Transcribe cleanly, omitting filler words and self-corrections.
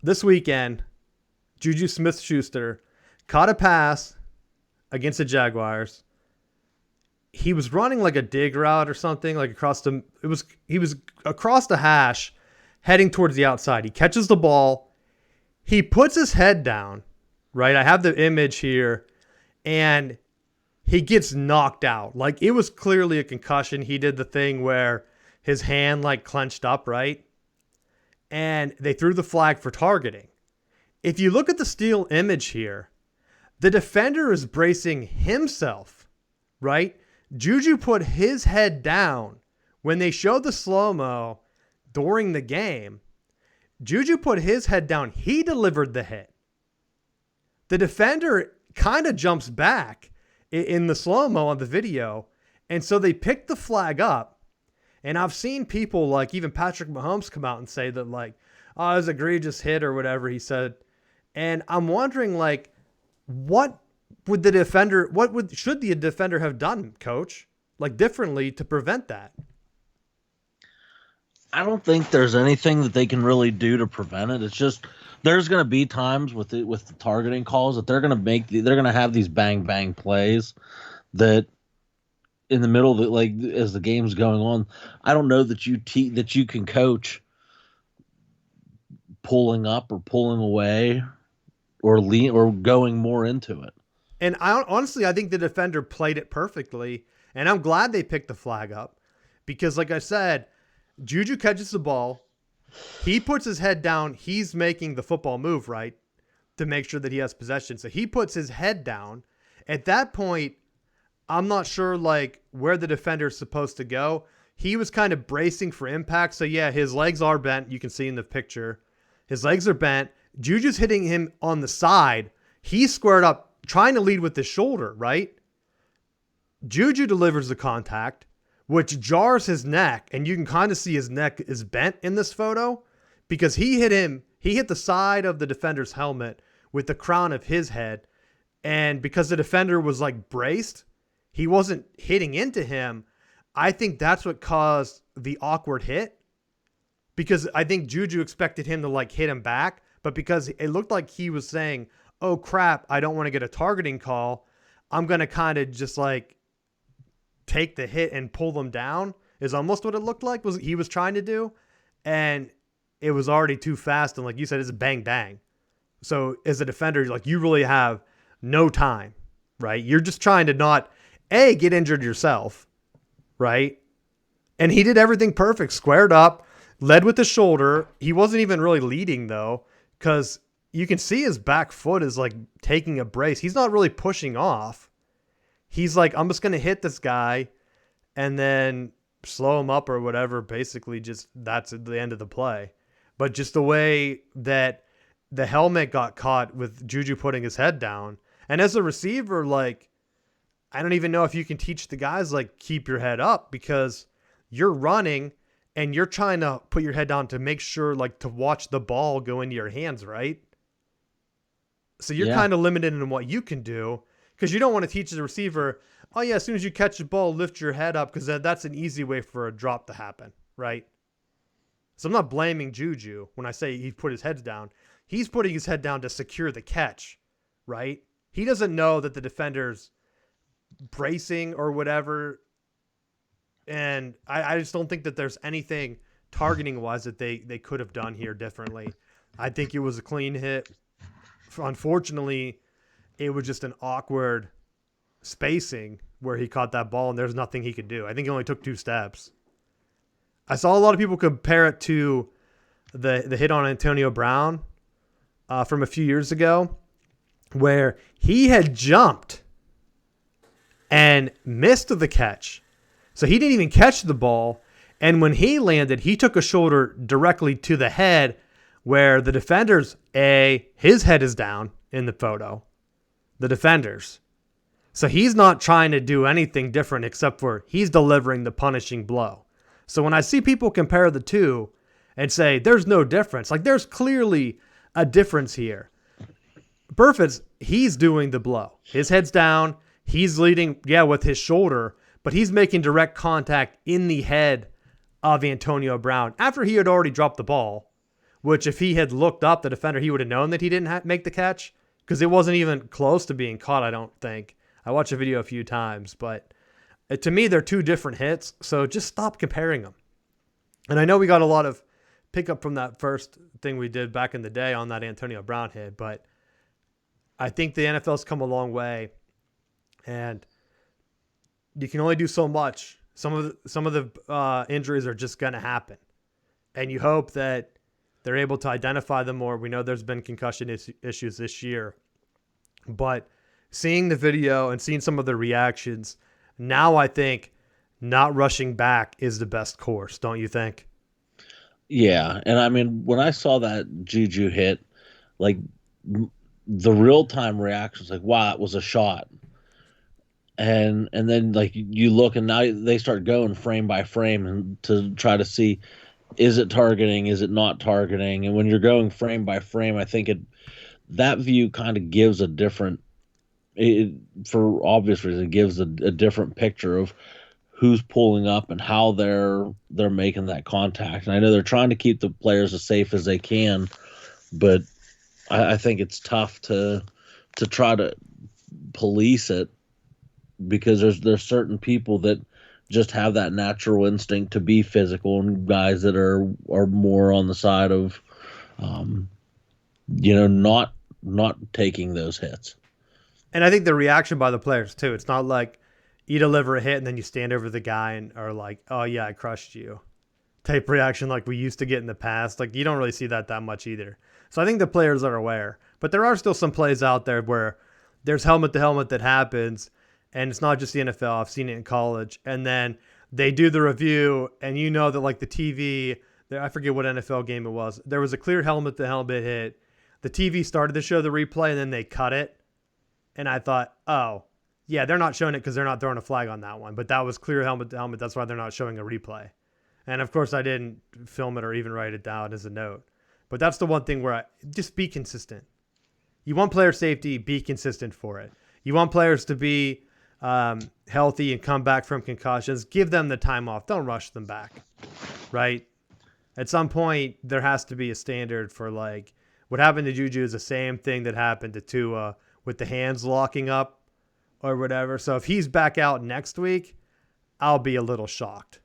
this weekend, JuJu Smith-Schuster caught a pass against the Jaguars. He was running like a dig route or something, like he was across the hash heading towards the outside. He catches the ball. He puts his head down, right? I have the image here, and he gets knocked out. Like, it was clearly a concussion. He did the thing where his hand like clenched up, right? And they threw the flag for targeting. If you look at the still image here, the defender is bracing himself, right? JuJu put his head down. When they showed the slow-mo during the game, JuJu put his head down. He delivered the hit. The defender kind of jumps back in the slow-mo on the video, and so they picked the flag up. And I've seen people like even Patrick Mahomes come out and say that like, oh, it was an egregious hit or whatever he said. And I'm wondering, like, what should the defender have done, coach? Like, differently to prevent that? I don't think there's anything that they can really do to prevent it. It's just there's going to be times with the targeting calls that they're going to have these bang bang plays that in the middle of it, like as the game's going on. I don't know that you can coach pulling up or pulling away or going more into it. And honestly, I think the defender played it perfectly, and I'm glad they picked the flag up because, like I said, JuJu catches the ball. He puts his head down. He's making the football move, right, to make sure that he has possession. So he puts his head down. At that point, I'm not sure like where the defender is supposed to go. He was kind of bracing for impact. So yeah, his legs are bent. You can see in the picture. His legs are bent. JuJu's hitting him on the side. He's squared up, trying to lead with his shoulder, right? JuJu delivers the contact, which jars his neck, and you can kind of see his neck is bent in this photo because he hit the side of the defender's helmet with the crown of his head, and because the defender was like braced, he wasn't hitting into him. I think that's what caused the awkward hit because I think JuJu expected him to like hit him back, but because it looked like he was saying, oh crap, I don't want to get a targeting call, I'm going to kind of just like take the hit and pull them down is almost what it looked like he was trying to do. And it was already too fast. And like you said, it's bang, bang. So as a defender, like you really have no time, right? You're just trying to not get injured yourself, right? And he did everything perfect, squared up, led with the shoulder. He wasn't even really leading though, because you can see his back foot is like taking a brace. He's not really pushing off. He's like, I'm just going to hit this guy and then slow him up or whatever. Basically, just that's the end of the play. But just the way that the helmet got caught with JuJu putting his head down. And as a receiver, like, I don't even know if you can teach the guys, like, keep your head up because you're running and you're trying to put your head down to make sure, like, to watch the ball go into your hands, right? So you're kind of limited in what you can do. Because you don't want to teach the receiver, oh yeah, as soon as you catch the ball, lift your head up, because that's an easy way for a drop to happen, right? So I'm not blaming JuJu when I say he put his head down. He's putting his head down to secure the catch, right? He doesn't know that the defender's bracing or whatever. And I just don't think that there's anything targeting-wise that they could have done here differently. I think it was a clean hit. Unfortunately, it was just an awkward spacing where he caught that ball and there's nothing he could do. I think he only took 2 steps. I saw a lot of people compare it to the hit on Antonio Brown from a few years ago where he had jumped and missed the catch. So he didn't even catch the ball. And when he landed, he took a shoulder directly to the head where the defender's his head is down in the photo. The defenders. So he's not trying to do anything different except for he's delivering the punishing blow. So when I see people compare the two and say there's no difference, like there's clearly a difference here. Burfitt's, he's doing the blow. His head's down. He's leading, with his shoulder, but he's making direct contact in the head of Antonio Brown after he had already dropped the ball, which if he had looked up the defender, he would have known that he didn't make the catch because it wasn't even close to being caught, I don't think. I watched the video a few times, but to me, they're two different hits, so just stop comparing them. And I know we got a lot of pickup from that first thing we did back in the day on that Antonio Brown hit, but I think the NFL's come a long way, and you can only do so much. Some of the injuries are just going to happen, and you hope that they're able to identify them more. We know there's been concussion issues this year, but seeing the video and seeing some of the reactions, now I think not rushing back is the best course, don't you think? Yeah, and I mean, when I saw that JuJu hit, like the real time reaction was like, "Wow, it was a shot." And then like you look and now they start going frame by frame and to try to see, is it targeting, is it not targeting? And when you're going frame by frame, I think that view kind of gives a different, for obvious reasons, it gives a different picture of who's pulling up and how they're making that contact. And I know they're trying to keep the players as safe as they can, but I think it's tough to try to police it, because there's certain people that just have that natural instinct to be physical, and guys that are more on the side of not taking those hits. And I think the reaction by the players too, it's not like you deliver a hit and then you stand over the guy and are like, "Oh yeah, I crushed you," type reaction like we used to get in the past. Like you don't really see that much either. So I think the players are aware, but there are still some plays out there where there's helmet to helmet that happens, and it's not just the NFL. I've seen it in college, and then they do the review, and you know that like the TV, I forget what NFL game it was. There was a clear helmet to helmet hit. The TV started to show the replay, and then they cut it, and I thought, oh, yeah, they're not showing it because they're not throwing a flag on that one, but that was clear helmet to helmet. That's why they're not showing a replay. And of course, I didn't film it or even write it down as a note. But that's the one thing where just be consistent. You want player safety, be consistent for it. You want players to be healthy and come back from concussions. Give them the time off. Don't rush them back, right? At some point, there has to be a standard for like what happened to JuJu is the same thing that happened to Tua with the hands locking up or whatever. So if he's back out next week, I'll be a little shocked.